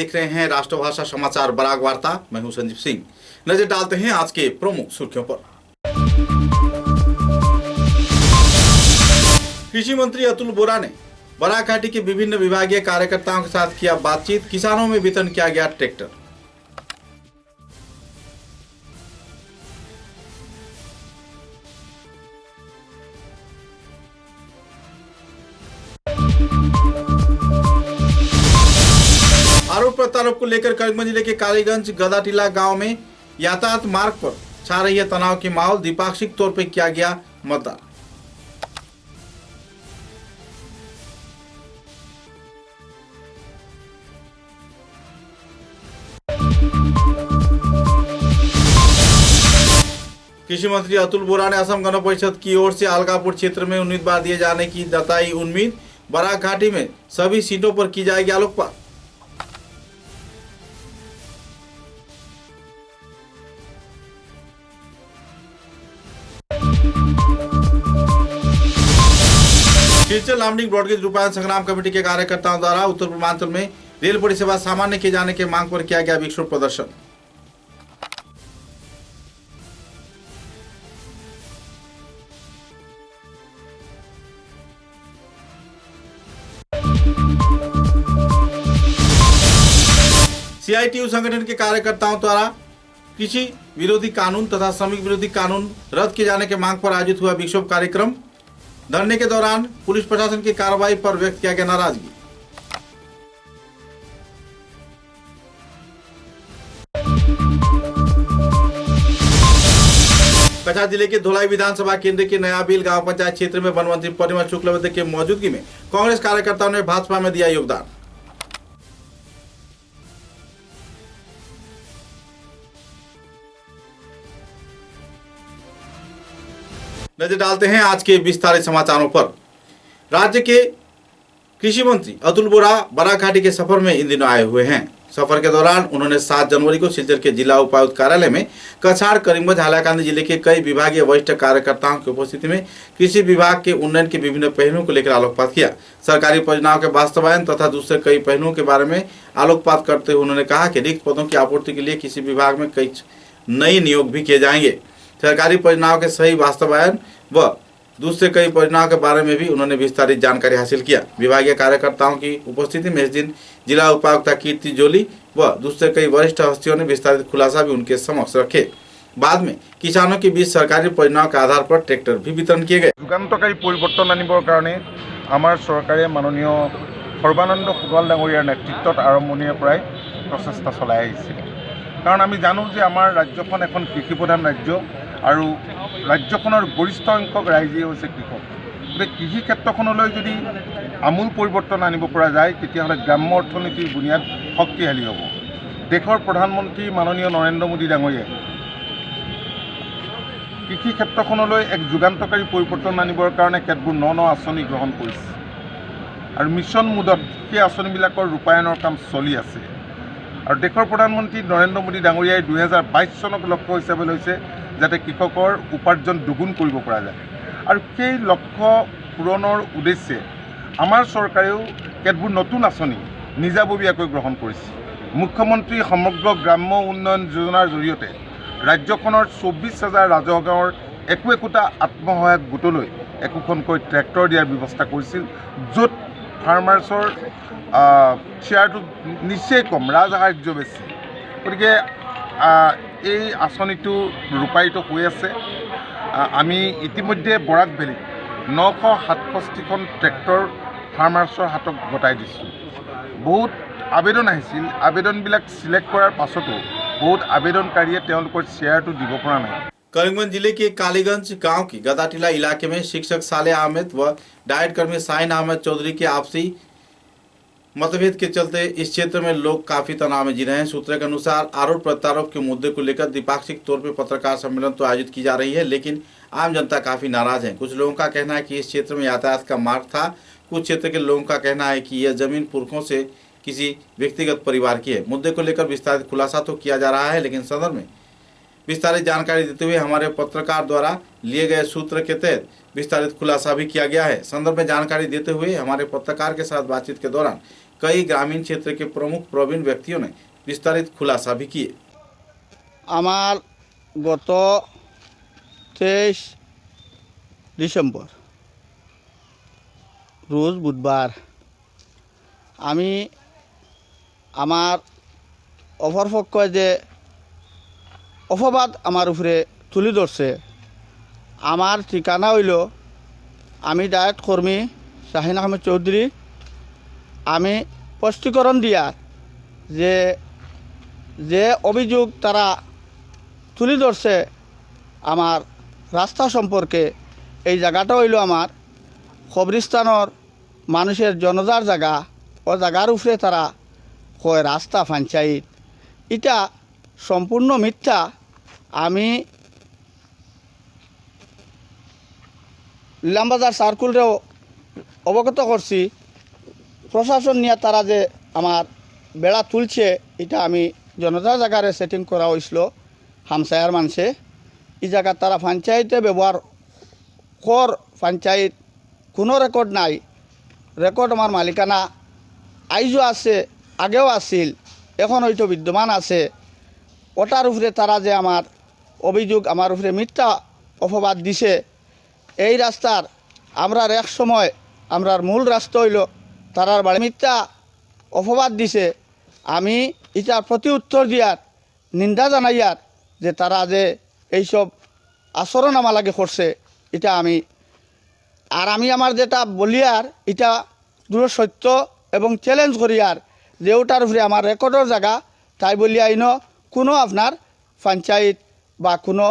देख रहे हैं राष्ट्रभाषा समाचार बराक वार्ता। मैं हूं संजीव सिंह। नजर डालते हैं आज के प्रमुख सुर्खियों पर। कृषि मंत्री अतुल बोरा ने बराक घाटी के विभिन्न विभागीय कार्यकर्ताओं के साथ किया बातचीत। किसानों में वितरण किया गया ट्रैक्टर। आरोप प्रत्यारोप को लेकर करीमगंज जिले के कालीगंज गदाटीला गांव में यातायात मार्ग पर छा रही है तनाव की माहौल। द्विपाक्षिक तौर पर किया गया मतदान। कृषि मंत्री अतुल बोरा ने असम गण परिषद की ओर से अलगापुर क्षेत्र में उम्मीदवार दिए जाने की जताई उम्मीद। बराक घाटी में सभी सीटों पर की जाएगी आलोकपात। शिलचर लामडिंग ब्रॉडगेज रूपायन संग्राम कमेटी के कार्यकर्ताओं द्वारा उत्तर पूर्वांचल में रेल परिसेवा सामान्य किए जाने के मांग पर किया गया विक्षोभ प्रदर्शन। सीआईटीयू संगठन के कार्यकर्ताओं द्वारा कृषि विरोधी कानून तथा श्रमिक विरोधी कानून रद्द किए जाने के मांग पर आयोजित हुआ विक्षोभ कार्यक्रम। धरने के दौरान पुलिस प्रशासन की कार्रवाई पर व्यक्त किया गया नाराजगी। कछार जिले के धोलाई विधानसभा केंद्र के नयाबिल गांव पंचायत क्षेत्र में वन मंत्री परिमल शुक्लबैद्य के मौजूदगी में कांग्रेस कार्यकर्ताओं ने भाजपा में दिया योगदान। नजर डालते हैं आज के विस्तारित समाचारों पर। राज्य के कृषि मंत्री अतुल बोरा बराक घाटी के सफर में इन दिनों आए हुए हैं। सफर के दौरान उन्होंने 7 जनवरी को सिलचर के जिला उपायुक्त कार्यालय में कछार, करीमगंज, हालाकांदी जिले के कई विभागीय वरिष्ठ कार्यकर्ताओं की उपस्थिति में कृषि विभाग के उन्नयन के विभिन्न पहलुओं को लेकर आलोकपात किया। सरकारी परियोजनाओं के वास्तवायन तथा दूसरे कई पहलुओं के बारे में आलोकपात करते हुए उन्होंने कहा कि रिक्त पदों की आपूर्ति के लिए कृषि विभाग में कई नए नियोग भी किए जाएंगे। सरकारी परियोजनाओं के सही वास्तवायन व दूसरे कई परियोजनाओं के बारे में भी उन्होंने विस्तारित जानकारी हासिल किया। विभागीय कार्यकर्ताओं की उपस्थिति में इस दिन जिला उपायुक्त कीर्ति जोली व दूसरे कई वरिष्ठ हस्तियों ने विस्तारित खुलासा भी उनके समक्ष रखे। बाद में किसानों के बीच सरकारी परियोजनाओं के आधार पर ट्रैक्टर भी वितरण किए गए। যুগান্তকাৰী পৰিৱৰ্তন আনিবৰ কাৰণে আমাৰ চৰকাৰে মাননীয় সৰ্বানন্দ সোণোৱাল ডাঙৰীয়াৰ নেতৃত্বত আৰম্ভণিৰ পৰাই প্ৰচেষ্টা চলাই আহিছে। কাৰণ আমি জানো যে আমাৰ ৰাজ্যখন এখন কৃষিপ্ৰধান ৰাজ্য আৰু ৰাজ্যখনৰ গৰিষ্ঠ সংখ্যক ৰাইজেই হৈছে কৃষক। গতিকে কৃষি ক্ষেত্ৰখনলৈ যদি আমূল পৰিৱৰ্তন আনিব পৰা যায় তেতিয়াহ'লে গ্ৰাম্য অৰ্থনীতিৰ বুনিয়াদ শক্তিশালী হ'ব। দেশৰ প্ৰধানমন্ত্ৰী মাননীয় নৰেন্দ্ৰ মোদী ডাঙৰীয়াই কৃষি ক্ষেত্ৰখনলৈ এক যুগান্তকাৰী পৰিৱৰ্তন আনিবৰ কাৰণে কেতবোৰ ন আঁচনি গ্ৰহণ কৰিছে আৰু মিছন মোডত সেই আঁচনিবিলাকৰ ৰূপায়ণৰ কাম চলি আছে। আৰু দেশৰ প্ৰধানমন্ত্ৰী নৰেন্দ্ৰ মোদী ডাঙৰীয়াই 2022 চনক লক্ষ্য হিচাপে লৈছে যাতে কৃষকৰ উপাৰ্জন দুগুণ কৰিব পৰা যায়। আৰু সেই লক্ষ্য পূৰণৰ উদ্দেশ্যে আমাৰ চৰকাৰেও কেতবোৰ নতুন আঁচনি নিজাববীয়াকৈ গ্ৰহণ কৰিছে। মুখ্যমন্ত্ৰী সমগ্ৰ গ্ৰাম্য উন্নয়ন যোজনাৰ জৰিয়তে ৰাজ্যখনৰ 24,000 ৰাজহুৱা গাঁৱৰ একোটা আত্মসহায়ক গোটলৈ একোখনকৈ ট্ৰেক্টৰ দিয়াৰ ব্যৱস্থা কৰিছিল, য'ত ফাৰ্মাৰ্ছৰ শ্বেয়াৰটো নিশ্চয় কম, ৰাজসাহাৰ্য বেছি। গতিকে এই আঁচনিটো ৰূপায়িত হৈ আছে। আমি ইতিমধ্যে বৰাক ভেলীত 967খন ট্ৰেক্টৰ ফাৰ্মাৰ্ছৰ হাতত গতাই দিছোঁ। বহুত আবেদন আহিছিল, আবেদনবিলাক সিলেক্ট কৰাৰ পাছতো बहुत आवेदनकारियों তেওঁলোকৰ शेयरটো দিব পৰা নাই। करीमगंज जिले के कालीगंज गांव की गदाटीला इलाके में शिक्षक साले अहमद व डाइट कर्मी शाहीन अहमद चौधरी के आपसी मतभेद के चलते इस क्षेत्र में लोग काफी तनाव में जी रहे हैं। सूत्रों के अनुसार आरोप प्रत्यारोप के मुद्दे को लेकर द्विपाक्षिक तौर पर पत्रकार सम्मेलन तो आयोजित की जा रही है, लेकिन आम जनता काफी नाराज है। कुछ लोगों का कहना है कि इस क्षेत्र में यातायात का मार्ग था, कुछ क्षेत्र के लोगों का कहना है कि यह जमीन पुरखों से किसी व्यक्तिगत परिवार की है। मुद्दे को लेकर विस्तारित खुलासा तो किया जा रहा है, लेकिन सदन में विस्तारित जानकारी देते हुए हमारे पत्रकार द्वारा लिए गए सूत्र के तहत विस्तारित खुलासा भी किया गया है। संदर्भ में जानकारी देते हुए हमारे पत्रकार के साथ बातचीत के दौरान कई ग्रामीण क्षेत्र के प्रमुख प्रवीण व्यक्तियों ने विस्तारित खुलासा भी किए। আমার গত 23 ডিসেম্বর রোজ বুধবার আমি আমার অপরপক্ষ যে অপবাদ আমার উপরে তুলে ধরছে, আমার ঠিকানা হইল আমি ডায়েট কর্মী শাহিন আহমেদ চৌধুরী। আমি স্পষ্টীকরণ দিয়ার যে যে অভিযোগ তারা তুলে ধরছে আমার রাস্তা সম্পর্কে, এই জায়গাটা হইল আমার কবরস্থানের মানুষের জনজার জায়গা। ও জায়গার উপরে তারা কয় রাস্তা পঞ্চায়েত, এটা সম্পূর্ণ মিথ্যা। আমি ইলামবাজার সার্কুলরেও অবগত করছি, প্রশাসন নিয়ে তারা যে আমার বেড়া তুলছে, এটা আমি জনতার জায়গায় সেটিং করা হয়েছিল হামসায়ার মানুষে। এই জায়গা তারা পঞ্চায়েতে ব্যবহার কর, পঞ্চায়েত কোনো রেকর্ড নাই। রেকর্ড আমার মালিকানা আইজও আছে, আগেও আছিল, এখন হয়তো বিদ্যমান আছে। ওটার উপরে তারা যে আমার অভিযোগ, আমার উপরে মিথ্যা অপবাদ দিছে। এই রাস্তার আমরার এক সময় আমরার মূল রাস্তা হইল তারার বাড়ি, মিথ্যা অপবাদ দিছে। আমি এটার প্রতি উত্তর দিয়ার, নিন্দা জানাইয়ার যে তারা যে এইসব আচরণ আমার লাগে করছে, এটা আমি আমার যেটা বলিয়ার এটা দূর সত্য এবং চ্যালেঞ্জ করিয়ার যে ওটার উপরে আমার রেকর্ডের জায়গা, তাই বলি আইন কোনো আপনার পঞ্চায়েত বা কোনো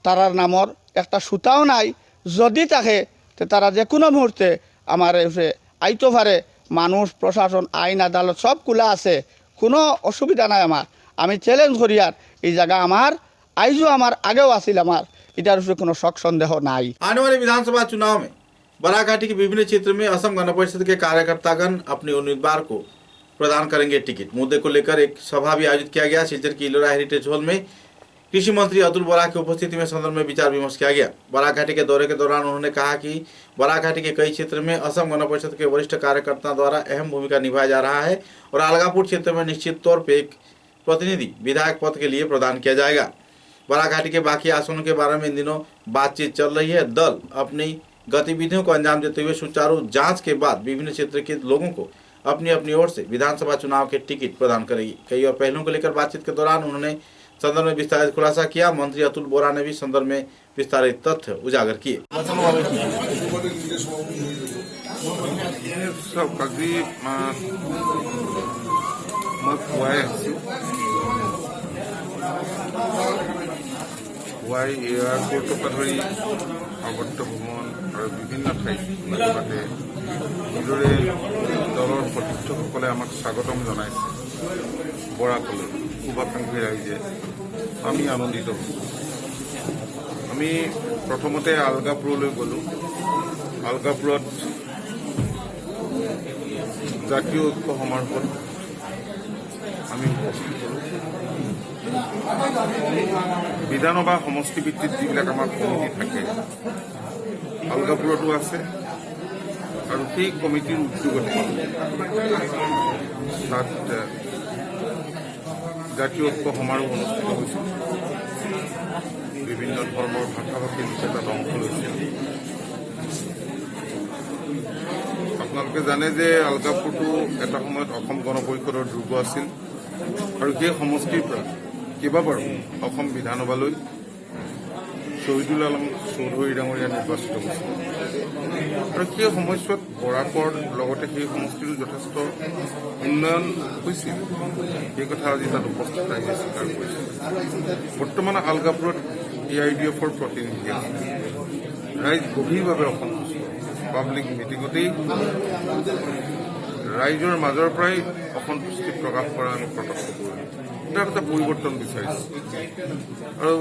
তারার নামর একটা সুতাও নাই। যদি থাকে তো তারা যে কোনো মুহূর্তে আমার উপরে আইতে পারে। মানুষ, প্রশাসন, আইন, আদালত সব খোলা আছে, কোনো অসুবিধা নাই আমার। আমি চ্যালেঞ্জ করিয়ার এই জায়গা আমার আইজও আমার আগেও আছিল, আমার এটার উপরে কোনো শक সন্দেह নাই। आने वाले विधानसभा चुनाव में बराघाटी के विभिन्न क्षेत्र में असम गण परिषद के कार्यकर्तागण अपने उम्मीदवार को प्रदान करेंगे टिकट। मुद्दे को लेकर एक सभा भी आयोजित किया गया। सिलचर की इलोरा हेरिटेज हॉल में कृषि मंत्री अतुल बोरा की उपस्थिति में सदन में विचार विमर्श किया गया। बराघाटी के दौरे के दौरान उन्होंने कहा कि बराघाटी के कई क्षेत्र में असम गण परिषद के वरिष्ठ कार्यकर्ताओं द्वारा अहम भूमिका निभाया जा रहा है और अलगापुर क्षेत्र में निश्चित तौर पर एक प्रतिनिधि विधायक पद के लिए प्रदान किया जाएगा। बराघाटी के बाकी आसनों के बारे में इन दिनों बातचीत चल रही है। दल अपनी गतिविधियों को अंजाम देते हुए सुचारू जांच के बाद विभिन्न क्षेत्र के लोगों को अपनी अपनी ओर से विधानसभा चुनाव के टिकट प्रदान करेगी। कई और पहलुओं को लेकर बातचीत के दौरान उन्होंने सदन में विस्तारित खुलासा किया। मंत्री अतुल बोरा ने भी सदन में विस्तारित तथ्य उजागर किए। পুৱাই এয়াৰপৰ্টৰ পৰা ধৰি আৱৰ্ত ভ্ৰমণ আৰু বিভিন্ন ঠাইত লগতে যিদৰে দলৰ সতীৰ্থসকলে আমাক স্বাগতম জনাইছে, বৰাকলৈ শুভাকাংক্ষী ৰাইজে, আমি আনন্দিত। আমি প্ৰথমতে আলগাপুৰলৈ গ'লোঁ। আলগাপুৰত জাতীয় ঐক্য সমাৰোহত আমি উপস্থিত হ'লোঁ। বিধানসভা সমষ্টি ভিত্তিত যিবিলাক আমাৰ কমিটি থাকে, আলগাপুৰতো আছে আৰু সেই কমিটিৰ উদ্যোগতে তাত জাতীয় ঐক্য সমাৰোহ অনুষ্ঠিত হৈছিল। বিভিন্ন ধৰ্মৰ ভাষা ভাষী লোকে তাত অংশ লৈছিল। আপোনালোকে জানে যে আলগাপুৰটো এটা সময়ত অসম গণ পৰিষদৰ দুৰ্গ আছিল আৰু সেই সমষ্টিৰ পৰা কেইবাবাৰো অসম বিধানসভালৈ শহীদুল আলম চৌধুৰী ডাঙৰীয়া নিৰ্বাচিত হৈছিল আৰু সেই সময়ছোৱাত বৰাকৰ লগতে সেই সমষ্টিৰো যথেষ্ট উন্নয়ন হৈছিল। সেই কথা আজি তাত উপস্থিত ৰাইজে স্বীকাৰ কৰিছে। বৰ্তমান আলগাপুৰত AIDFৰ প্ৰতিনিধি আছে। ৰাইজ গভীৰভাৱে অসন্তুষ্ট। পাব্লিক মিটিঙতেই ৰাইজৰ মাজৰ পৰাই অসন্তুষ্টি প্ৰকাশ কৰা আমি প্ৰত্যক্ষ কৰিলোঁ। তাৰ এটা পৰিৱৰ্তন বিচাৰিছোঁ আৰু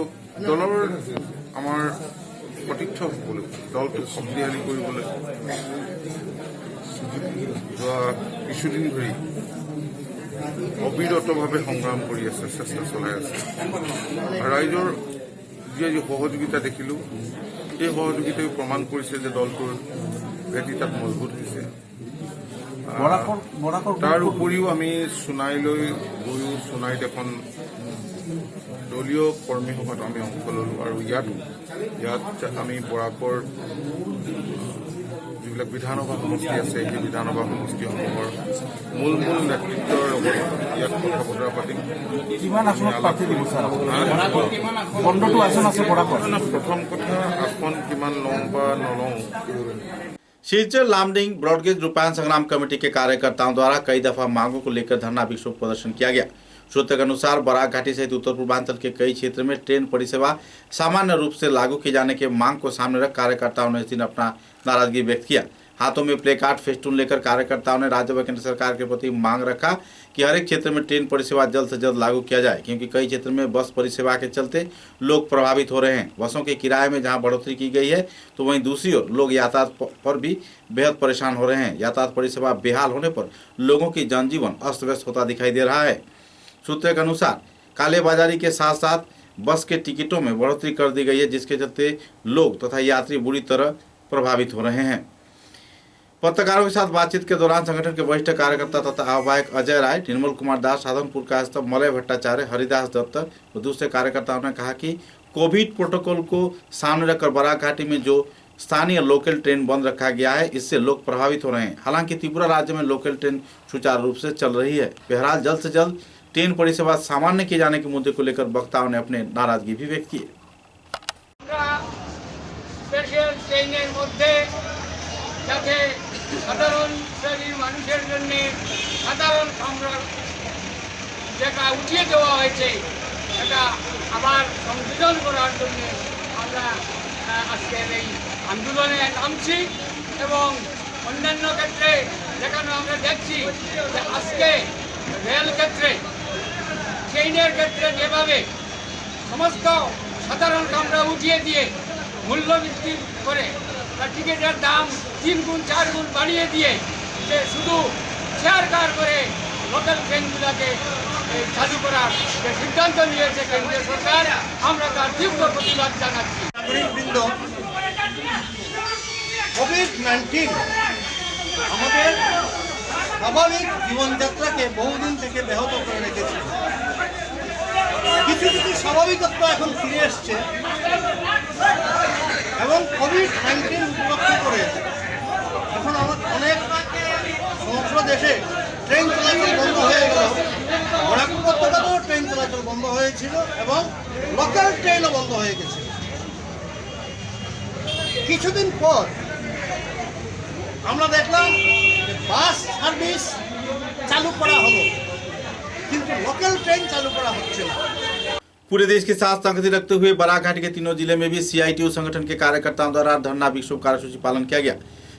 দলৰ আমাৰ সতীৰ্থ হ'বলৈ, দলটোক শক্তিশালী কৰিবলৈ যোৱা কিছুদিন ধৰি অবিৰতভাৱে সংগ্ৰাম কৰি আছে, চেষ্টা চলাই আছে। ৰাইজৰ যি আজি সহযোগিতা দেখিলোঁ, এই সহযোগিতাই প্ৰমাণ কৰিছে যে দলটোৰ ভেটি তাত মজবুত হৈছে তাৰ উপৰিও আমি সোণাইলৈ গৈও সোণাইত এখন দলীয় কৰ্মী সভাত আমি অংশ ল'লোঁ আৰু ইয়াত আমি বৰাকৰ যিবিলাক বিধানসভা সমষ্টি আছে সেই বিধানসভা সমষ্টিসমূহৰ মূল নেতৃত্বৰ লগত ইয়াত কথা বতৰা পাতিম। প্ৰথম কথা আসন কিমান লওঁ বা নলওঁ। शिलचर लामडिंग ब्रॉडगेज रूपायन संग्राम कमेटी के कार्यकर्ताओं द्वारा कई दफा मांगों को लेकर धरना विक्षोभ प्रदर्शन किया गया। सूत्र के अनुसार बराक घाटी सहित उत्तर पूर्वांचल के कई क्षेत्र में ट्रेन परिसेवा सामान्य रूप से लागू किए जाने के मांग को सामने रख कार्यकर्ताओं ने इस दिन अपना नाराजगी व्यक्त किया। हाथों में प्ले कार्ड फेस्टून लेकर कार्यकर्ताओं ने राज्य व केंद्र सरकार के प्रति मांग रखा कि हर एक क्षेत्र में ट्रेन परिसेवा जल्द से जल्द लागू किया जाए, क्योंकि कई क्षेत्र में बस परिसेवा के चलते लोग प्रभावित हो रहे हैं। बसों के किराए में जहां बढ़ोतरी की गई है तो वहीं दूसरी ओर लोग यातायात पर भी बेहद परेशान हो रहे हैं। यातायात परिसेवा बेहाल होने पर लोगों की जनजीवन अस्त व्यस्त होता दिखाई दे रहा है। सूत्रों के अनुसार कालेबाजारी के साथ साथ बस के टिकटों में बढ़ोतरी कर दी गई है, जिसके चलते लोग तथा यात्री बुरी तरह प्रभावित हो रहे हैं। पत्रकारों के साथ बातचीत के दौरान संगठन के वरिष्ठ कार्यकर्ता तथा आह्वायक अजय राय, निर्मल कुमार दास, साधनपुर कायस्थ मलय भट्टाचार्य, हरिदास दत्त व दूसरे कार्यकर्ताओं ने कहा कि कोविड प्रोटोकॉल को सामने रखकर बराक घाटी में जो स्थानीय लोकल ट्रेन बंद रखा गया है, इससे लोग प्रभावित हो रहे हैं। हालांकि त्रिपुरा राज्य में लोकल ट्रेन सुचारू रूप से चल रही है। बहरहाल जल्द से जल्द ट्रेन परिसेवा सामान्य किए जाने के मुद्दे को लेकर वक्ताओं ने अपने नाराजगी भी व्यक्त की। সাধারণ শ্রেণীর মানুষের জন্য সাধারণ সংগ্রহ যেটা উঠিয়ে দেওয়া হয়েছে এটা আবার সংশোধন করার জন্য আমরা আজকের এই আন্দোলনে নামছি। এবং অন্যান্য ক্ষেত্রে যেখানে আমরা দেখছি যে আজকে রেল ক্ষেত্রে ট্রেনের ক্ষেত্রে যেভাবে সমস্ত সাধারণ কামরা উঠিয়ে দিয়ে মূল্য বৃদ্ধি করে টিকিটের দাম 3 গুণ 4 গুণ বাড়িয়ে দিয়ে যে শুধু শেয়ার কার করে লোকাল ট্রেনগুলোকে চালু করার যে সিদ্ধান্ত নিয়েছে কেন্দ্রীয় সরকার, আমরা তার তীব্র প্রতিবাদ জানাচ্ছি। নাগরিকবৃন্দ, কোভিড-19 আমাদের স্বাভাবিক জীবনযাত্রাকে বহুদিন থেকে ব্যাহত করে রেখেছে। কিছু কিছু স্বাভাবিকত্ব এখন ফিরে এসছে এবং কোভিড-19 উপলক্ষ করে এখন অনেক সমগ্র দেশে ট্রেন চলাচল বন্ধ হয়ে গেল। বরাক উপত্যকাতেও ট্রেন চলাচল বন্ধ হয়েছিল এবং লোকাল ট্রেনও বন্ধ হয়ে গেছে। কিছুদিন পর আমরা দেখলাম বাস সার্ভিস চালু করা হলো, কিন্তু লোকাল ट्रेन चालू करा হচ্ছে না। पूरे देश के साथ संगति रखते हुए बराक घाटी के तीनों जिले में भी CITU संगठन के कार्यकर्ताओं द्वारा धरना विक्षोभ कार्यसूची पालन किया गया।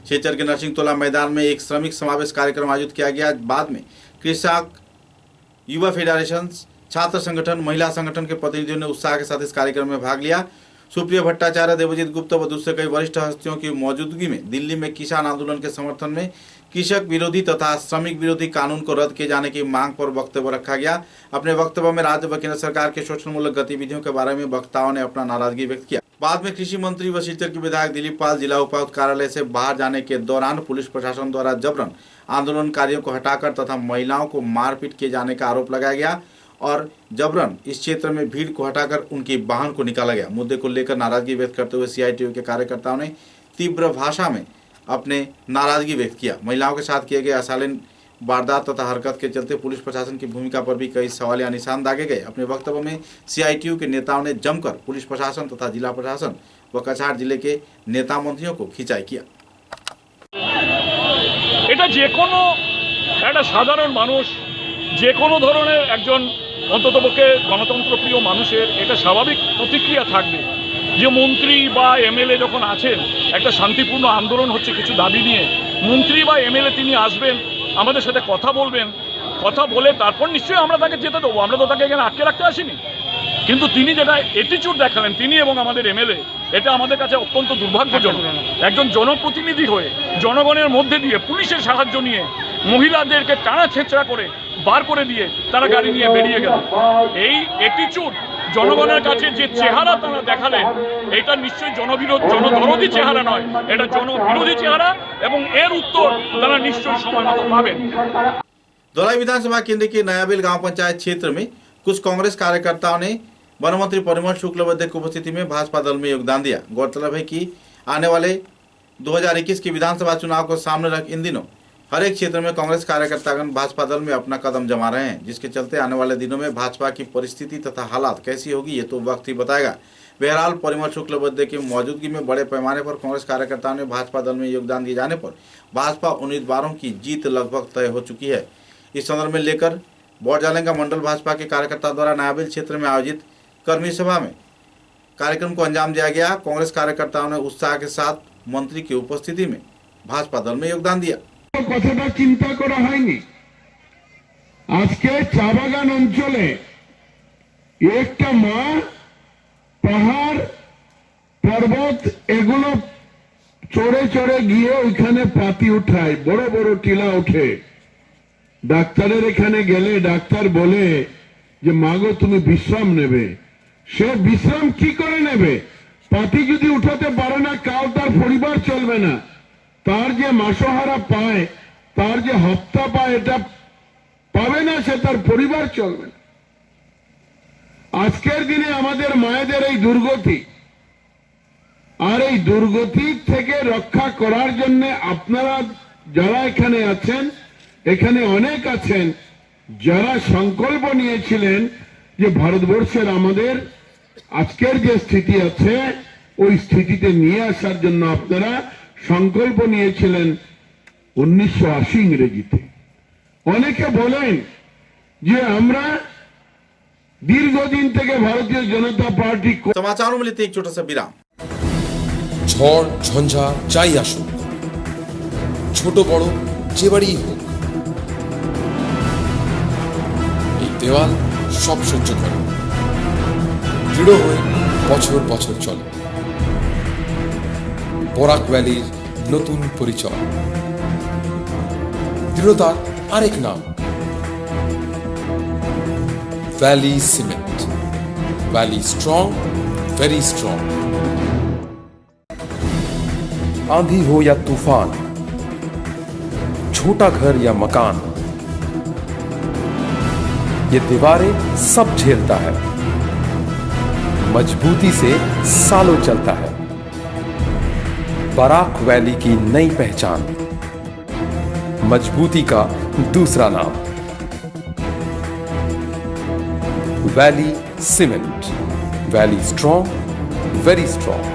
शिलचर के नरसिंह तोला मैदान में एक श्रमिक समावेश कार्यक्रम आयोजित किया गया। बाद में कृषक, युवा फेडरेशन, छात्र संगठन, महिला संगठन के प्रतिनिधियों ने उत्साह के साथ इस कार्यक्रम में भाग लिया। सुप्रिया भट्टाचार्य, देवजीत गुप्ता व दूसरे कई वरिष्ठ हस्तियों की मौजूदगी में दिल्ली में किसान आंदोलन के समर्थन में कृषक विरोधी तथा श्रमिक विरोधी कानून को रद्द किए जाने की मांग पर वक्तव्य रखा गया। अपने वक्तव्य में राज्य व केंद्र सरकार के शोषणमूलक गतिविधियों के बारे में वक्ताओं ने अपना नाराजगी व्यक्त किया। बाद में कृषि मंत्री व शिलचर के विधायक दिलीप पाल जिला उपायुक्त कार्यालय से बाहर जाने के दौरान पुलिस प्रशासन द्वारा जबरन आंदोलनकारियों को हटाकर तथा महिलाओं को मारपीट किए जाने का आरोप लगाया गया और जबरन इस क्षेत्र में भीड़ को हटाकर उनकी वाहन को निकाला गया। मुद्दे को लेकर नाराजगी व्यक्त करते हुए CITU के कार्यकर्ताओं ने तीव्र भाषा में अपने नाराजगी व्यक्त किया। महिलाओं के साथ किए गए अशालीन वारदात तथा हरकत के चलते पुलिस प्रशासन की भूमिका पर भी कई सवाल या निशान दागे गए। अपने वक्तव्य में CITU के नेताओं ने जमकर पुलिस प्रशासन तथा जिला प्रशासन व कछार जिले के नेता मंत्रियों को खिंचाई किया। এটা যে কোনো একটা সাধারণ মানুষ, যে কোনো ধরনের একজন অন্ততপক্ষে গণতন্ত্রপ্রিয় মানুষের এটা স্বাভাবিক প্রতিক্রিয়া থাকবে যে মন্ত্রী বা MLA যখন আছেন, একটা শান্তিপূর্ণ আন্দোলন হচ্ছে কিছু দাবি নিয়ে, মন্ত্রী বা MLA তিনি আসবেন, আমাদের সাথে কথা বলবেন, কথা বলে তারপর নিশ্চয়ই আমরা তাকে যেতে দেবো, আমরা তো তাকে এখানে আটকে রাখতে আসিনি। কিন্তু তিনি যেটা অ্যাটিটিউড দেখালেন, তিনি এবং আমাদের MLA, এটা আমাদের কাছে অত্যন্ত দুর্ভাগ্যজনক। একজন জনপ্রতিনিধি হয়ে জনগণের মধ্যে দিয়ে পুলিশের সাহায্য নিয়ে মহিলাদেরকে টানা ছেঁচড়া করে বার করে দিয়ে তারা গাড়ি নিয়ে বেরিয়ে গেল। এই অ্যাটিটিউড জনগণের কাছে যে চেহারা তারা দেখালেন এটা নিশ্চয়ই জনদরদি চেহারা নয়, এটা জনবিরোধী চেহারা, এবং এর উত্তর তারা নিশ্চয়ই সময় মতো পাবেন। धौलाई विधानसभा केंद्र के नयाबिल गांव पंचायत क्षेत्र में कुछ कांग्रेस कार्यकर्ताओं ने वन मंत्री परिमल शुक्लबैद्य की उपस्थिति में भाजपा दल में योगदान दिया। गौरतलब है कि आने वाले 2021 के विधानसभा चुनाव को सामने रख इन दिनों हर एक क्षेत्र में कांग्रेस कार्यकर्तागण भाजपा दल में अपना कदम जमा रहे हैं, जिसके चलते आने वाले दिनों में भाजपा की परिस्थिति तथा हालात कैसी होगी ये तो वक्त ही बताएगा। बहरहाल परिमल शुक्लबैद्य की मौजूदगी में बड़े पैमाने पर कांग्रेस कार्यकर्ताओं ने भाजपा दल में योगदान दिए जाने पर भाजपा उम्मीदवारों की जीत लगभग तय हो चुकी है। इस संदर्भ में लेकर बौरजालंगा मंडल भाजपा के कार्यकर्ता द्वारा नायाबिल क्षेत्र में आयोजित कर्मी सभा में कार्यक्रम को अंजाम दिया गया। कांग्रेस कार्यकर्ताओं ने उत्साह के साथ मंत्री की उपस्थिति में भाजपा दल में योगदान दिया। কথাটা চিন্তা করা হয়নি। আজকে চা বাগান অঞ্চলে একটা মা পাহাড় পর্বত এগুলো চড়ে চড়ে গিয়ে ওইখানে পাতি উঠায়, বড় বড় টিলা ওঠে। ডাক্তারের এখানে গেলে ডাক্তার বলে যে মাগো তুমি বিশ্রাম নেবে। সে বিশ্রাম কি করে নেবে? পাতি যদি উঠাতে পারে না, কাল তার পরিবার চলবে না। তার যে মাসহারা পায়, তার যে হপ্তা পায়, এটা পাবে না, সে তার পরিবার চলবে না। আজকের দিনে আমাদের মায়েদের এই দুর্গতি, আর এই দুর্গতি থেকে রক্ষা করার জন্য আপনারা যারা এখানে আছেন, এখানে অনেক আছেন যারা সংকল্প নিয়েছিলেন যে ভারতবর্ষের আমাদের আজকের যে স্থিতি আছে ওই স্থিতিতে নিয়ে আসার জন্য আপনারা সংকল্প নিয়েছিলেন 1980 ইংরেজিতে। অনেকে বলেন যে আমরা দীর্ঘদিন থেকে ভারতীয় জনতা পার্টি। समाचारों में लेते एक छोटा सा विराम। ঝড় ঝঞ্ঝা যাই আসুক, ছোট বড় যে বাড়িই হোক, এই দেওয়াল সব সহ্য করে, দৃঢ় হয়ে বছর বছর চলে। বরাক ভ্যালির নতুন পরিচয়, দৃঢ়তার আরেক নাম valley cement. Valley strong, very strong. आंधी हो या तूफान, छोटा घर या मकान, ये दीवारें सब झेलता है, मजबूती से सालों चलता है। बराक वैली की नई पहचान, मजबूती का दूसरा नाम valley cement. Valley strong, very strong.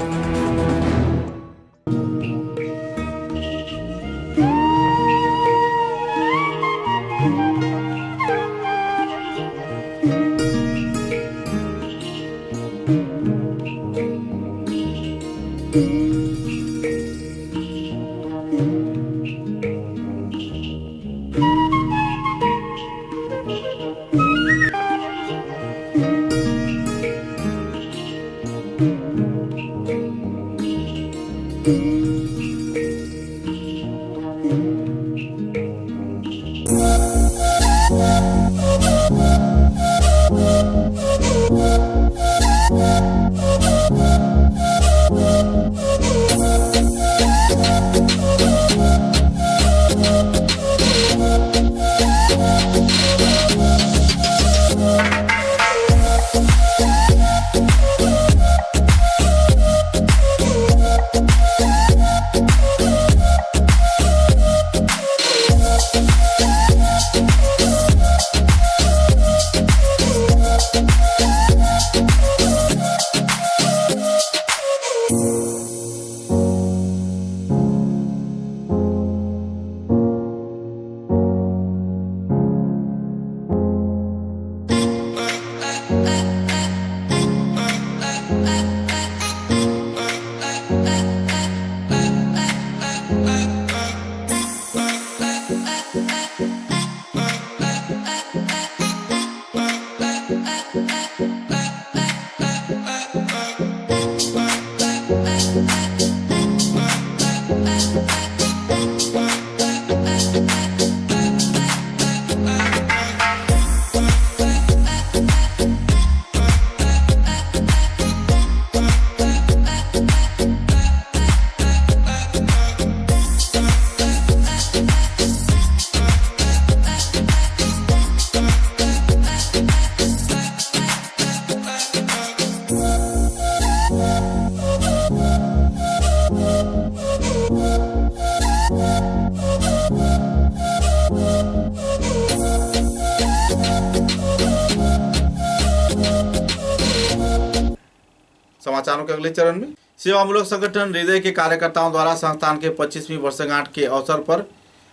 अगले चरण में। सेवामूलक संगठन हृदय के कार्यकर्ताओं द्वारा संस्थान के 25वीं वर्षगांठ के अवसर पर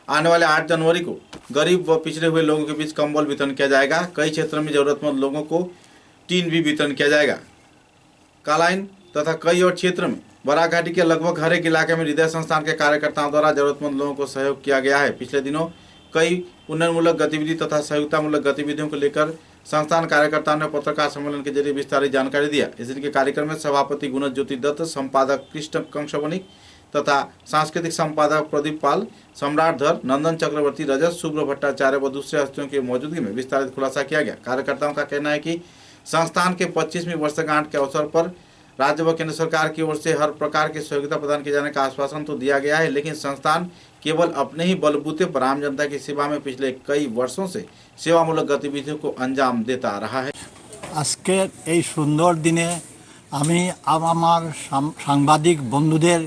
आने वाले 8 जनवरी को गरीब व पिछड़े हुए लोगों के बीच कंबल वितरण किया जाएगा। कई क्षेत्रों में जरूरतमंद लोगों को टीन भी वितरण किया जाएगा। कालाइन तथा कई और क्षेत्र में बराघाटी के लगभग हर एक इलाके में हृदय संस्थान के कार्यकर्ताओं द्वारा जरूरतमंद लोगों को सहयोग किया गया है। पिछले दिनों कई उन्नयनमूलक गतिविधि तथा सहयोगितामूलक गतिविधियों को लेकर संस्थान कार्यकर्ताओं ने पत्रकार सम्मेलन के जरिए विस्तारित जानकारी दिया। इस दिन के कार्यक्रम में सभापति गुणज ज्योति दत्त, संपादक कृष्ण कंशवनिक तथा सांस्कृतिक संपादक प्रदीप पाल, सम्राट धर, नंदन चक्रवर्ती, रजत, शुभ्र भट्टाचार्य व दूसरे हस्तियों की मौजूदगी में विस्तारित खुलासा किया गया। कार्यकर्ताओं का कहना है कि संस्थान के 25वीं वर्षगांठ के अवसर पर राज्य व केंद्र सरकार की ओर से हर प्रकार की सहयोगिता प्रदान किए जाने का आश्वासन तो दिया गया है, लेकिन संस्थान केवल अपने ही बलबूते पर आम जनता की सेवा में पिछले कई वर्षों से सेवामूलक गतिविधियों को अंजाम देता आ रहा है। আজকের এই সুন্দর দিনে আমি আমার সাংবাদিক বন্ধুদের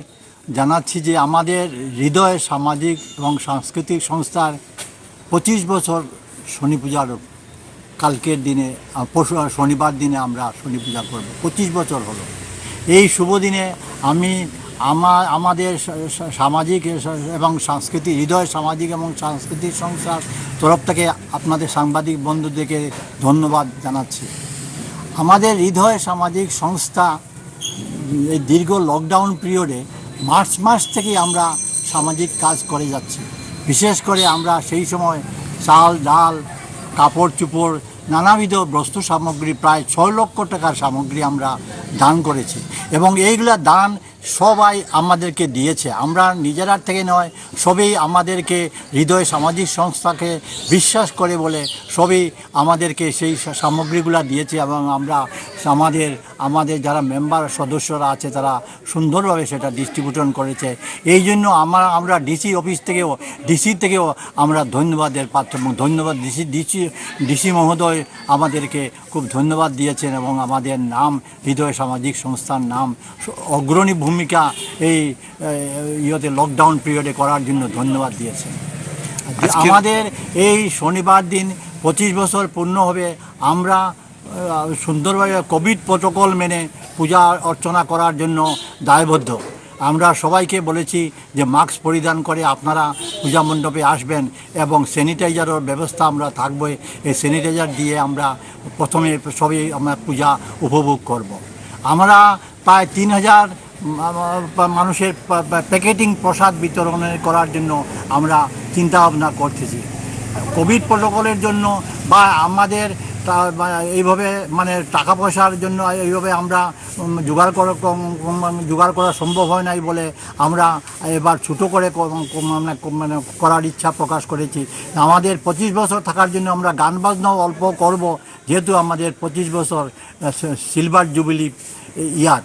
জানাচ্ছি যে আমাদের হৃদয় সামাজিক এবং সাংস্কৃতিক সংস্থার 25 বছর শনি পূজার কালকের দিনে পরশু শনিবার দিনে আমরা শনি পূজা করব। 25 বছর হলো। এই শুভ দিনে আমি আমাদের সামাজিক এবং সাংস্কৃতিক হৃদয় সামাজিক এবং সাংস্কৃতিক সংস্থার তরফ থেকে আপনাদের সাংবাদিক বন্ধুদেরকে ধন্যবাদ জানাচ্ছি। আমাদের হৃদয় সামাজিক সংস্থা এই দীর্ঘ লকডাউন পিরিয়ডে মার্চ মাস থেকেই আমরা সামাজিক কাজ করে যাচ্ছি। বিশেষ করে আমরা সেই সময় চাল ডাল কাপড় চোপড় নানাবিধ বস্তু সামগ্রী প্রায় 6 লক্ষ টাকার সামগ্রী আমরা দান করেছি এবং এইগুলা দান সবাই আমাদেরকে দিয়েছে। আমরা নিজেরা থেকে নয়, সবই আমাদেরকে হৃদয় সামাজিক সংস্থাকে বিশ্বাস করে বলে সবই আমাদেরকে সেই সামগ্রীগুলো দিয়েছে এবং আমরা আমাদের যারা মেম্বার সদস্যরা আছে তারা সুন্দরভাবে সেটা ডিস্ট্রিবিউশন করেছে। এই জন্য আমরা ডিসি অফিস থেকেও আমরা ধন্যবাদের পাত্র। ধন্যবাদ ডিসি মহোদয় আমাদেরকে খুব ধন্যবাদ দিয়েছেন এবং আমাদের নাম হৃদয় সামাজিক সংস্থার নাম অগ্রণী ভূমিকা এই লকডাউন পিরিয়ডে করার জন্য ধন্যবাদ দিয়েছেন। আমাদের এই শনিবার দিন 25 বছর পূর্ণ হবে। আমরা সুন্দরভাবে কোভিড প্রোটোকল মেনে পূজা অর্চনা করার জন্য দায়বদ্ধ। আমরা সবাইকে বলেছি যে মাস্ক পরিধান করে আপনারা পূজা মণ্ডপে আসবেন এবং স্যানিটাইজারের ব্যবস্থা আমরা থাকবে। এই স্যানিটাইজার দিয়ে আমরা প্রথমে সবই আমরা পূজা উপভোগ করব। আমরা প্রায় 3000 মানুষের প্যাকেটিং প্রসাদ বিতরণ করার জন্য আমরা চিন্তা ভাবনা করতেছি। কোভিড প্রোটোকলের জন্য বা আমাদের এইভাবে মানে টাকা পয়সার জন্য এইভাবে আমরা জোগাড় করা সম্ভব হয় নাই বলে আমরা এবার ছোটো করে মানে করার ইচ্ছা প্রকাশ করেছি। আমাদের 25 বছর থাকার জন্য আমরা গান বাজনাও অল্প করব, যেহেতু আমাদের 25 বছর সিলভার জুবিলি ইয়ার।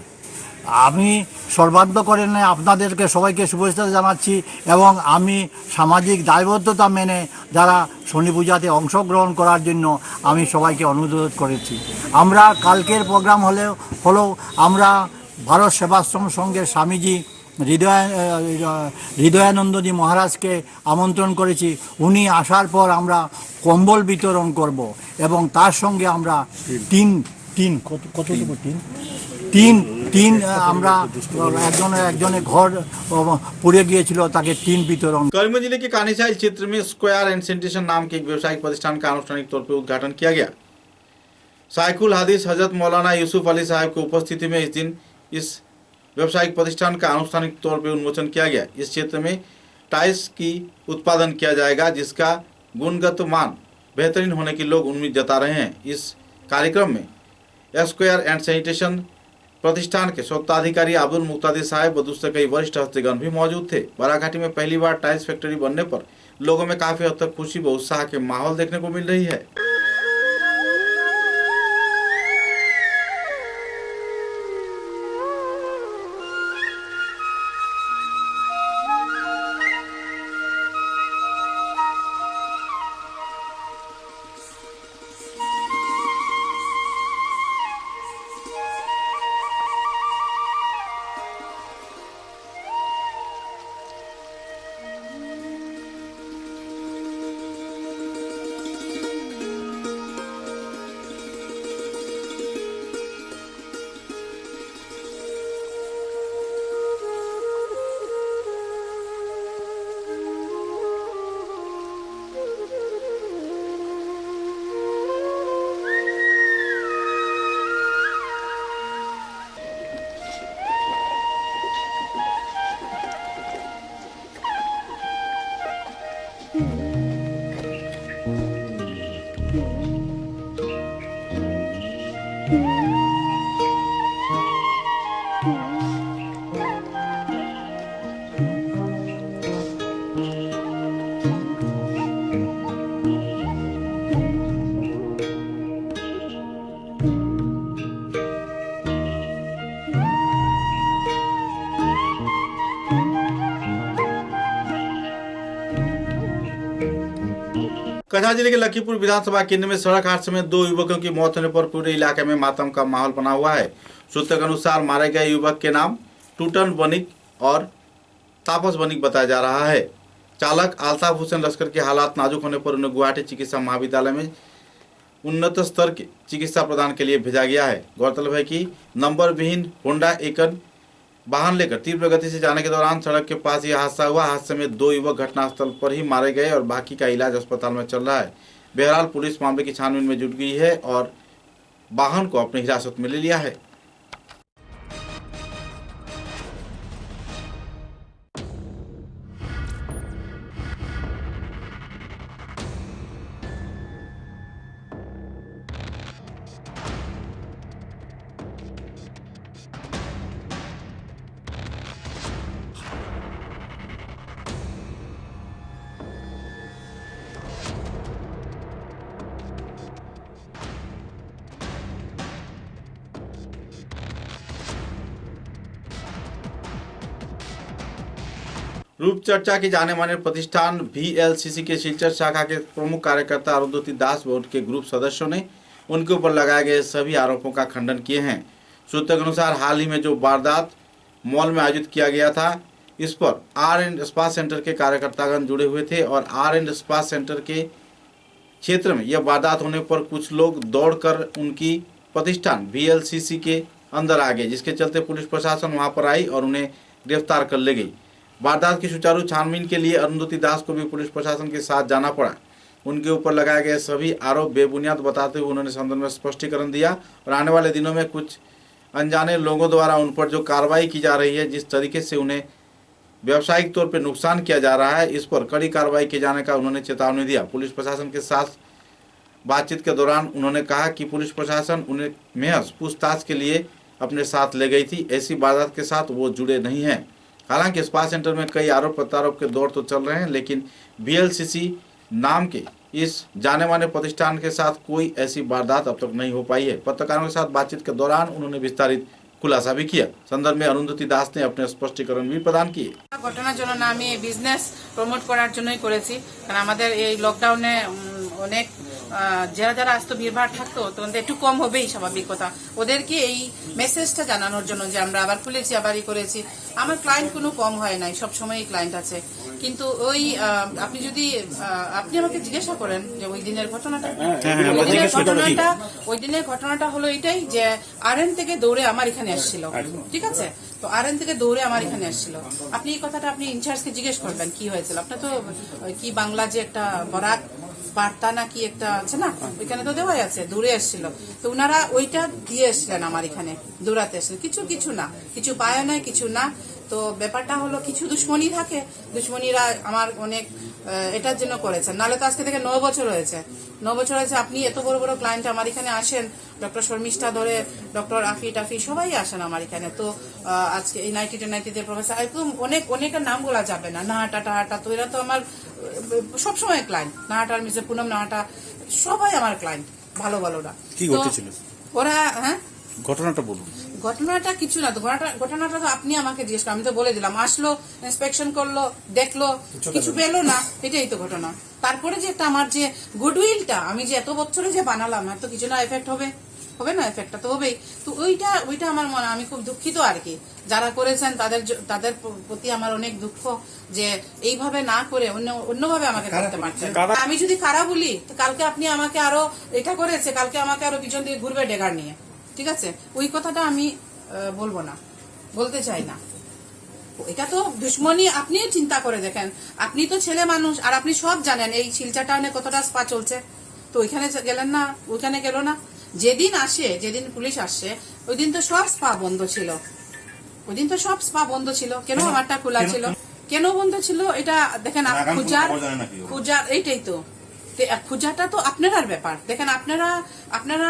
আমি সর্বান্তকরণে আপনাদেরকে সবাইকে শুভেচ্ছা জানাচ্ছি এবং আমি সামাজিক দায়বদ্ধতা মেনে যারা শনি পূজাতে অংশগ্রহণ করার জন্য আমি সবাইকে অনুরোধ করেছি। আমরা কালকের প্রোগ্রাম হলেও আমরা ভারত সেবাশ্রম সংঘের স্বামীজি হৃদয়ানন্দজি মহারাজকে আমন্ত্রণ করেছি। উনি আসার পর আমরা কম্বল বিতরণ করব এবং তার সঙ্গে আমরা কতটুকু টিন আমরা একজনের ঘর পুড়ে গিয়েছিল তাকে টিन वितरण। करीमगंज जिले के कानीसाइल क्षेत्र में स्क्वायर एंड सैनिटेशन नाम के एक व्यवसायिक प्रतिष्ठान का आनुष्ठानिक तौर पर उद्घाटन किया गया। साइकुल हादिस हजरत मौलाना यूसुफ अली साहब की उपस्थिति में इस दिन इस व्यवसायिक प्रतिष्ठान का आनुष्ठानिक तौर पर उन्मोचन किया गया। इस क्षेत्र में टाइल्स की उत्पादन किया जाएगा, जिसका गुणगत मान बेहतरीन होने की लोग उम्मीद जता रहे हैं। इस कार्यक्रम में स्क्वायर एंड सैनिटेशन प्रतिष्ठान के स्वत्वाधिकारी अब्दुल मुक्तादिर साहब व दूसरे कई वरिष्ठ हस्तीगण भी मौजूद थे। बाराघाटी में पहली बार टाइल्स फैक्ट्री बनने पर लोगों में काफी हद तक खुशी व उत्साह के माहौल देखने को मिल रही है। कछार जिले के लखीपुर विधानसभा केंद्र में सड़क हादसे में 2 युवकों की मौत होने पर पूरे इलाके में मातम का माहौल बना हुआ है। सूत्रों के अनुसार मारे गए युवक के नाम टूटन बनिक और तापस बनिक बताया जा रहा है। चालक अल्ताफ हुसैन लश्कर के हालात नाजुक होने पर उन्हें गुवाहाटी चिकित्सा महाविद्यालय में उन्नत स्तर की चिकित्सा प्रदान के लिए भेजा गया है। गौरतलब है कि नंबर विहीन होंडा एकन वाहन लेकर तीव्र गति से जाने के दौरान सड़क के पास यह हादसा हुआ। हादसे में 2 युवक घटनास्थल पर ही मारे गए और बाकी का इलाज अस्पताल में चल रहा है। बहरहाल पुलिस मामले की छानबीन में जुट गई है और वाहन को अपनी हिरासत में ले लिया है। रूप चर्चा की जाने माने प्रतिष्ठान VLCC के सिलचर शाखा के प्रमुख कार्यकर्ता अरुंधति दास व उनके ग्रुप सदस्यों ने उनके ऊपर लगाए गए सभी आरोपों का खंडन किए हैं। सूत्रों के अनुसार हाल ही में जो वारदात मॉल में आयोजित किया गया था, इस पर R&D स्पा सेंटर के कार्यकर्तागण जुड़े हुए थे और R&D स्पा सेंटर के क्षेत्र में यह वारदात होने पर कुछ लोग दौड़कर उनकी प्रतिष्ठान VLCC के अंदर आ गए, जिसके चलते पुलिस प्रशासन वहां पर आई और उन्हें गिरफ्तार कर ले गई। वारदात की सुचारू छानबीन के लिए अरुंधति दास को भी पुलिस प्रशासन के साथ जाना पड़ा। उनके ऊपर लगाए गए सभी आरोप बेबुनियाद बताते हुए उन्होंने संदर्भ में स्पष्टीकरण दिया और आने वाले दिनों में कुछ अनजाने लोगों द्वारा उन पर जो कार्रवाई की जा रही है, जिस तरीके से उन्हें व्यावसायिक तौर पर नुकसान किया जा रहा है, इस पर कड़ी कार्रवाई किए जाने का उन्होंने चेतावनी दिया। पुलिस प्रशासन के साथ बातचीत के दौरान उन्होंने कहा कि पुलिस प्रशासन उन्हें महज पूछताछ के लिए अपने साथ ले गई थी, ऐसी वारदात के साथ वो जुड़े नहीं हैं। हालांकि स्पा सेंटर में कई आरोप प्रत्यारोप के दौर तो चल रहे हैं, लेकिन VLCC नाम के इस जाने माने प्रतिष्ठान के साथ कोई ऐसी वारदात अब तक नहीं हो पाई है। पत्रकारों के साथ बातचीत के दौरान उन्होंने विस्तारित खुलासा भी किया। संदर्भ में अरुंधति दास ने अपने स्पष्टीकरण भी प्रदान किए। ঘটনার জন্য না আমি বিজনেস প্রমোট করার জন্যই করেছি, কারণ আমাদের এই লকডাউনে অনেক যারা যারা আসতো ভিড়ভাড় থাকতো, তখন একটু কম হবেই স্বাভাবিক কথা। ওদেরকে এই মেসেজটা জানানোর জন্য যে আমরা আবার খুলেছি, আবারই করেছি। আমার ক্লায়েন্ট কোনো কম হয় নাই, সবসময়ই ক্লায়েন্ট আছে। কিন্তু ওই আপনি যদি আপনি আমাকে জিজ্ঞাসা করেন যে ওই দিনের ঘটনাটা, ওই দিনের ঘটনাটা হলো এটাই যে RN থেকে দৌড়ে আমার এখানে আসছিল, ঠিক আছে? তো RN থেকে দৌড়ে আমার এখানে আসছিল। আপনি এই কথাটা আপনি ইনচার্জকে জিজ্ঞেস করবেন কি হয়েছিল। আপনার তো কি বাংলা যে একটা বরাত বার্তা না কি একটা আছে না, ওইখানে তো দেওয়াই আছে, দৌড়ে আসছিল। তো ওনারা ওইটা দিয়ে এসছিলেন আমার এখানে, দৌড়াতে আসছিলেন। কিছু না, কিছু পায় না, কিছু না। তো ব্যাপারটা হলো কিছু দুশ্মনী থাকে, দুশ্মনীরা আমার অনেক এটার জন্য করেছেন। নাহলে তো আজকে থেকে 9 বছর হয়েছে, 9 বছর হয়েছে। আপনি এত বড় বড় ক্লায়েন্ট আমার এখানে আসেন, ডক্টর শর্মিষ্ঠা ধরে ডক্টর আফি টাফি সবাই আসেন আমার এখানে। তো আজকে এই 90 প্রফেসর একদম অনেকের নাম বলা যাবে না, নাহাটা টাহাটা, তো এরা তো আমার সবসময় ক্লায়েন্ট। নাহাটার মিসে পুনম নাহাটা সবাই আমার ক্লায়েন্ট, ভালো ভালোরা। কি ঘটেছিল ওরা? হ্যাঁ, ঘটনাটা বলুন। ঘটনাটা কিছু না, তো ঘটনাটা তো আপনি আমাকে জিজ্ঞেস করেন, আমি তো বলে দিলাম। আসলো, ইন্সপেকশন করলো, দেখলো, কিছু পেলো না, এটাই তো ঘটনা। তারপরে যে একটা আমার যে গুডউইলটা আমি যে এত বছরে যে বানালাম, এত কিছু না এফেক্ট হবে না, এফেক্টটা তো হবেই। তো ওইটা আমার মনে, আমি খুব দুঃখিত আর কি। যারা করেছেন তাদের প্রতি আমার অনেক দুঃখ যে এইভাবে না করে অন্যভাবে আমাকে করতে পারছেন। আমি যদি খারাপ বলি, তো কালকে আপনি আমাকে আরো এটা করেছে, কালকে আমাকে আরো পিছন দিয়ে ঘুরবে ডেগার নিয়ে, ঠিক আছে? ওই কথাটা আমি বলবো না, বলতে চাই না। এটা তো দুশ্মনী। আপনি চিন্তা করে দেখেন, আপনি তো ছেলে মানুষ আর আপনি সব জানেন এই শিলচর টাউনে কতটা স্পা চলছে। তো ওইখানে গেলেন না, ওইখানে গেল না। যেদিন পুলিশ আসছে ওই দিন তো সব স্পা বন্ধ ছিল, ওই দিন তো সব স্পা বন্ধ ছিল। কেন আমারটা খোলা ছিল? কেন বন্ধ ছিল এটা দেখেন। খুঁজার এইটাই তো, খুঁজাটা তো আপনার ব্যাপার। দেখেন আপনার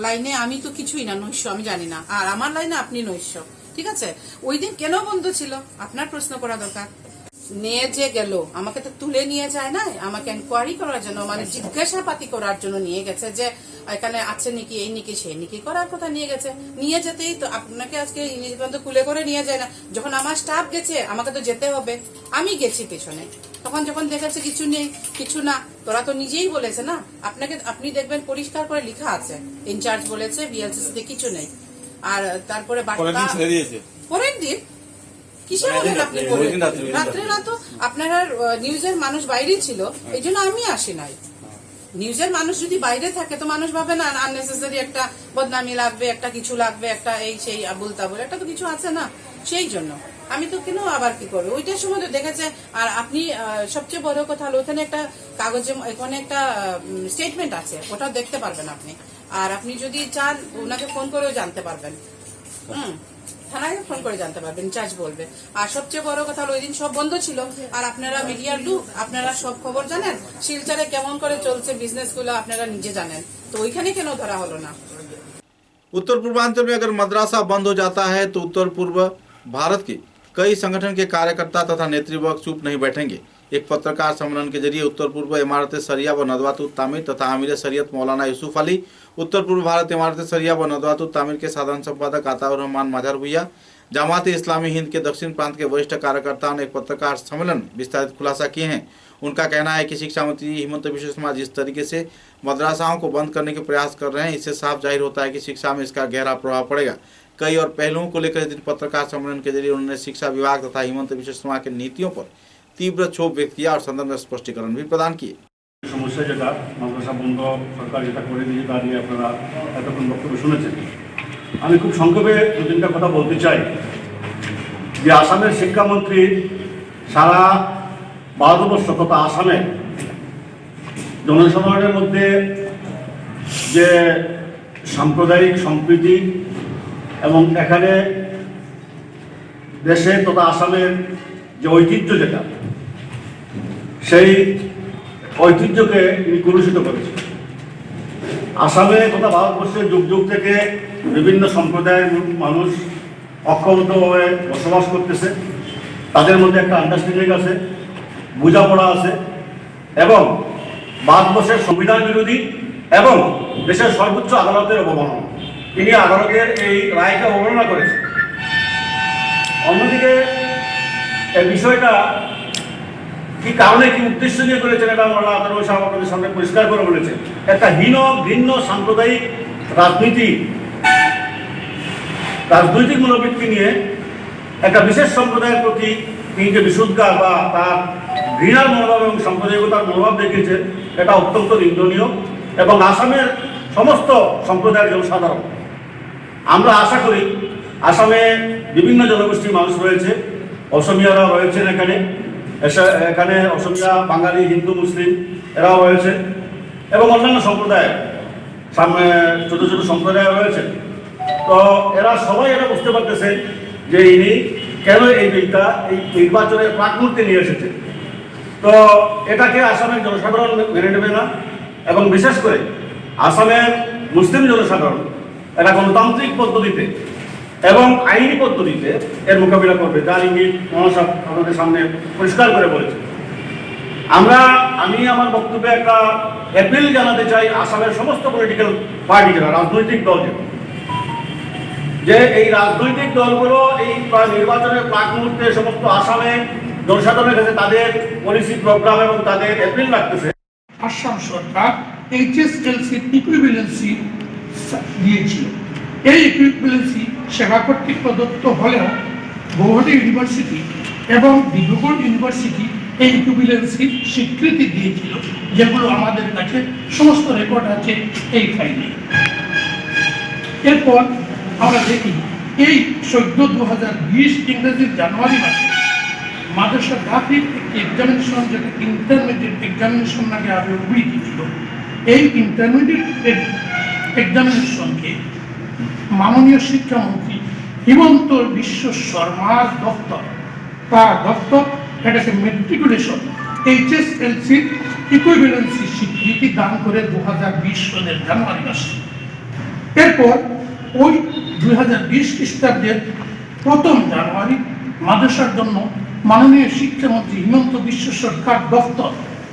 লাইনে আমি তো কিছুই না, নৈশ আমি জানি না, আর আমার লাইনে আপনি নৈশ, ঠিক আছে? ওই দিন কেন বন্ধ ছিল আপনার প্রশ্ন করা দরকার। নিয়ে যে গেল, আমাকে তো তুলে নিয়ে যায় না, আমাকে এনকোয়ারি করার জন্য, মানে জিজ্ঞাসাপাতি করার জন্য নিয়ে গেছে যে এখানে আছে নাকি, এই নাকি, সেই নাকি করার কথা নিয়ে গেছে। নিয়ে যেতেই তো আপনাকে আজকে কুলে করে নিয়ে যায় না। যখন আমার স্টাফ গেছে, আমাকে তো যেতে হবে, আমি গেছি পেছনে। তখন যখন দেখেছে কিছু নেই, কিছু না, তোরা তো নিজেই বলেছে না, আপনি দেখবেন পরিষ্কার করে লেখা আছে, ইনচার্জ বলেছে বিএলসিসি তে কিছু নেই। আর তারপরে পরের দিন কিসে বলেন আপনি? রাত্রে না তো আপনারা নিউজের মানুষ বাইরেই ছিল, এই জন্য আমি আসি নাই। নিউজের মানুষ যদি বাইরে থাকে তো মানুষ ভাবে না আননেসেসারি একটা বদনামি লাগবে, একটা কিছু লাগবে, একটা এই সেই আবুল তাবুল, একটা তো কিছু আছে না, সেই জন্য আমি তো কেন আবার কি করবো। ওইটার সময় তো দেখেছে। আর আপনি সবচেয়ে বড় কথা হলো ওখানে একটা কাগজে ওখানে একটা স্টেটমেন্ট আছে, ওটা দেখতে পারবেন আপনি। আর আপনি যদি চান ওনাকে ফোন করেও জানতে পারবেন, থানায় ফোন করে জানতে পারবেন, ইনচার্জ বলবে। আর সবচেয়ে বড় কথা হলো ওই দিন সব বন্ধ ছিল, আর আপনারা মিডিয়ার লোক, আপনারা সব খবর জানেন, শিলচরে কেমন করে চলছে বিজনেস গুলো আপনারা নিজে জানেন, তো ওইখানে কেন ধরা হলো না? उत्तर पूर्वांचल में अगर मदरसा बंद हो जाता है तो उत्तर पूर्व भारत के कई संगठन के कार्यकर्ता तथा नेतृवर्ग चुप नहीं बैठेंगे। एक पत्रकार सम्मेलन के जरिए उत्तर पूर्व इमारत सरिया व नदवातुत तामीर तथा आमिर शरीयत मौलाना यूसुफ अली, उत्तर पूर्व भारत इमारत सरिया व नदवातुत तामीर के साधारण संपादक अताउर रहमान मजहर भुइया, जमात इस्लामी हिंद के दक्षिण प्रांत के वरिष्ठ कार्यकर्ताओं ने एक पत्रकार सम्मेलन में विस्तारित खुलासा किए हैं। उनका कहना है कि शिक्षा मंत्री हिमंत बिश्व शर्मा जिस तरीके से मदरसाओं को बंद करने के प्रयास कर रहे हैं, इससे साफ जाहिर होता है कि शिक्षा में इसका गहरा प्रभाव पड़ेगा। कई और पहलुओं को लेकर इस दिन पत्रकार सम्मेलन के जरिए उन्होंने शिक्षा विभाग तथा हिमंत बिश्व शर्मा के नीतियों पर तीव्र क्षोभ व्यक्त किया और संदर्भ में स्पष्टीकरण भी प्रदान किए। সমস্যা যেটা মাদ্রাসা বন্ধ সরকার যেটা করে দিয়ে তা নিয়ে আপনারা এতক্ষণ বক্তব্য শুনেছেন। আমি খুব সংক্ষেপে দু তিনটা কথা বলতে চাই যে আসামের শিক্ষামন্ত্রী সারা ভারতবর্ষ তথা আসামে জনসাধারণের মধ্যে যে সাম্প্রদায়িক সম্প্রীতি এবং এখানে দেশে তথা আসামের যে ঐতিহ্য যেটা, সেই ঐতিহ্যকে তিনি কলুষিত করেছেন। আসামে তথা ভারতবর্ষের যুগ যুগ থেকে বিভিন্ন সম্প্রদায়ের মানুষ ঐক্যবদ্ধভাবে বসবাস করতেছে, তাদের মধ্যে একটা আন্ডারস্ট্যান্ডিং আছে, বোঝাপড়া আছে, এবং ভারতবর্ষের সংবিধান বিরোধী এবং দেশের সর্বোচ্চ আদালতের অবমাননা, তিনি আদালতের এই রায়কে অবমাননা করেছেন। অন্যদিকে এই বিষয়টা কি কারণে কি উদ্দেশ্য নিয়ে করেছেন এটা আমরা আপনাদের সামনে পরিষ্কার করে বলেছেন। একটা ভিন্ন সাম্প্রদায়িক রাজনৈতিক মনোবৃত্তি নিয়ে একটা বিশেষ সম্প্রদায়ের প্রতি তিনি যে বিশুদ্ধার বা তার ঘৃণার মনোভাব এবং সাম্প্রদায়িকতার মনোভাব দেখিয়েছে, এটা অত্যন্ত নিন্দনীয়। এবং আসামের সমস্ত সম্প্রদায়ের জনসাধারণ, আমরা আশা করি আসামে বিভিন্ন জনগোষ্ঠীর মানুষ রয়েছে, অসমিয়ারা রয়েছেন এখানে অসমিয়া, বাঙালি, হিন্দু, মুসলিম এরাও রয়েছে, এবং অন্যান্য সম্প্রদায়, ছোট ছোট সম্প্রদায় রয়েছে। তো এরা সবাই এটা বুঝতে পারতেছে যে ইনি কেন এই বিলটা এই নির্বাচনের প্রাক মুহূর্তে নিয়ে এসেছে। তো এটাকে আসামের জনসাধারণ মেনে নেবে না, এবং বিশেষ করে আসামের মুসলিম জনসাধারণ এরা গণতান্ত্রিক পদ্ধতিতে এবং আইনি পদ্ধতিতে এর মোকাবিলা করবে, যার ইঙ্গিত মহাসাব আপনাদের সামনে পরিষ্কার করে বলেছে। আমি আমার বক্তব্যে একটা অ্যাপিল জানাতে চাই আসামের সমস্ত পলিটিক্যাল পার্টি যারা, রাজনৈতিক দল যে এই রাজনৈতিক দলগুলো এই নির্বাচনের প্রাক মুহূর্তে সমস্ত আসামে জনসাধারণের কাছে তাদের পলিসি প্রোগ্রাম এবং তাদের অ্যাপিল রাখতেছে। আসাম সরকার HSLC-র ইকুইভ্যালেন্সি দিয়েছিল। এই ইকুইভ্যালেন্সি সেবা কর্তৃক প্রদত্ত হলেও গৌহাটি ইউনিভার্সিটি এবং ডিব্রুগড় ইউনিভার্সিটি এই ইকুইভ্যালেন্সির স্বীকৃতি দিয়েছিল, যেগুলো আমাদের কাছে সমস্ত রেকর্ড আছে এই ফাইলে। এরপর আমরা দেখি এই 14/2020 ইংরেজির জানুয়ারি মাসে মাদ্রাসা দাখিল একটি এক্সামিনেশন, যেটা ইন্টারমিডিয়েট এক্সামিনেশন নাকি আগে উইটি ছিল, এই ইন্টারমিডিয়েট এক্সামিনেশনকে মাননীয় শিক্ষামন্ত্রী হিমন্ত বিশ্ব শর্মার দপ্তর, তার দপ্তর এটাকে মেট্রিকুলেশন HSLC ইকুইভ্যালেন্সি স্বীকৃতি দান করে 2020 সালের জানুয়ারি মাসে। এরপর ওই 2020 খ্রিস্টাব্দের 1 জানুয়ারি মাদ্রাসার জন্য মাননীয় শিক্ষামন্ত্রী হিমন্ত বিশ্ব সরকার দপ্তর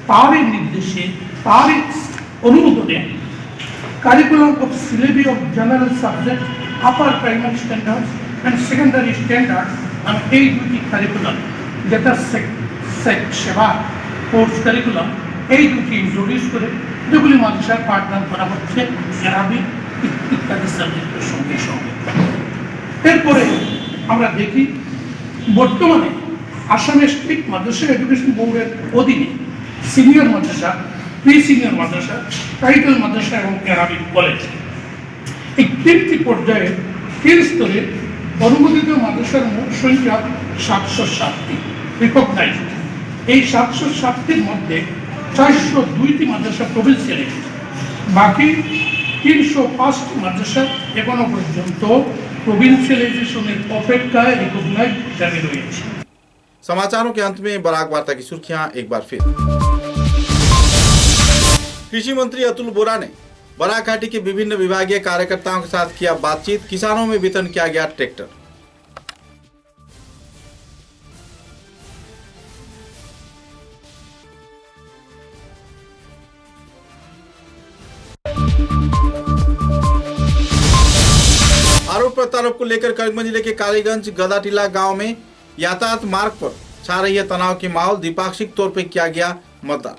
তারই নির্দেশে, তারই অনুমোদনে curriculum of syllabus of general subject, upper primary standards and secondary standards, আর এই দুটি কারিকুলাম যেটা সেবা কোর্স কারিকুলাম এই দুটি ইন্ট্রোডিউস করে যেগুলি মাদ্রাসায় পাঠদান করা হচ্ছে আরবিক ইত্যাদি সাবজেক্টের সঙ্গে সঙ্গে। এরপরে আমরা দেখি বর্তমানে আসামের স্টেট মাদ্রাসা এডুকেশন বোর্ডের অধীনে সিনিয়র মাদ্রাসা, প্রি সিনিয়র মাদ্রাসা, টাইটেল মাদ্রাসা এবং আরবিক কলেজ, এই তিনটি পর্যায়ে 3 স্তরে অনুমোদিত মাদ্রাসার মোট সংখ্যা 707টি রিকগনাইজড। এই 707টির মধ্যে 402টি মাদ্রাসা প্রভিন্সিয়ালাইজড, বাকি 305টি মাদ্রাসা এখনো পর্যন্ত प्रोविंशियलाइजेशन अपेक्षाएं रिकॉग्नाइज जारी रही है। समाचारों के अंत में बराक वार्ता की सुर्खियां एक बार फिर। कृषि मंत्री अतुल बोरा ने बराक घाटी के विभिन्न विभागीय कार्यकर्ताओं के साथ किया बातचीत। किसानों में वितरण किया गया ट्रैक्टर। आरोप प्रत्यारोप को लेकर करीमगंज जिले के कालीगंज गदाटीला गांव में यातायात मार्ग पर छा रही है तनाव की माहौल। द्विपाक्षिक तौर पर किया गया मतदान।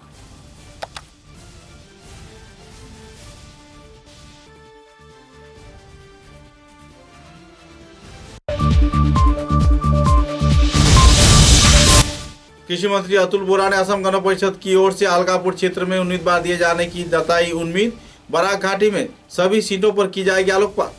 कृषि मंत्री अतुल बोरा ने असम गण परिषद की ओर से अलगापुर क्षेत्र में उम्मीदवार दिए जाने की जताई उम्मीद। बराक घाटी में सभी सीटों पर की जाएगी आलोकपात।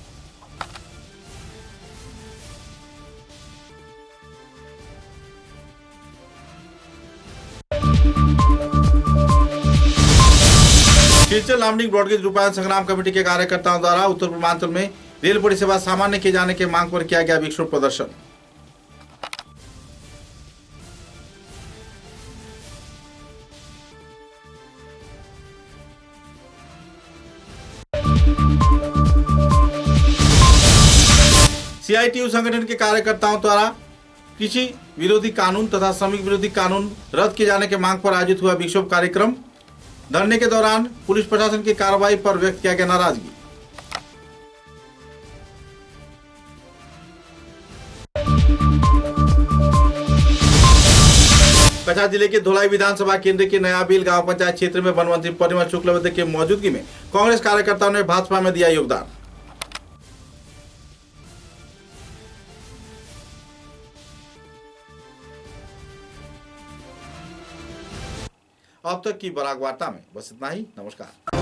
सिलचर लामडिंग ब्रॉडगेज रूपायन संग्राम कमेटी के कार्यकर्ताओं द्वारा उत्तर पूर्वांचल में रेल परिसेवा सामान्य किए जाने के मांग पर किया गया विक्षोभ प्रदर्शन। सीआईटीयू संगठन के कार्यकर्ताओं द्वारा कृषि विरोधी कानून तथा श्रमिक विरोधी कानून रद्द किए जाने के मांग पर आयोजित हुआ विक्षोभ कार्यक्रम। धरने के दौरान पुलिस प्रशासन की कार्रवाई पर व्यक्त किया गया नाराजगी। कछार जिले के धोलाई विधानसभा केंद्र के नयाबिल गांव पंचायत क्षेत्र में वन मंत्री परिमल शुक्लबैद्य के मौजूदगी में कांग्रेस कार्यकर्ताओं ने भाजपा में दिया योगदान। अब तक की बराक वार्ता में बस इतना ही। नमस्कार।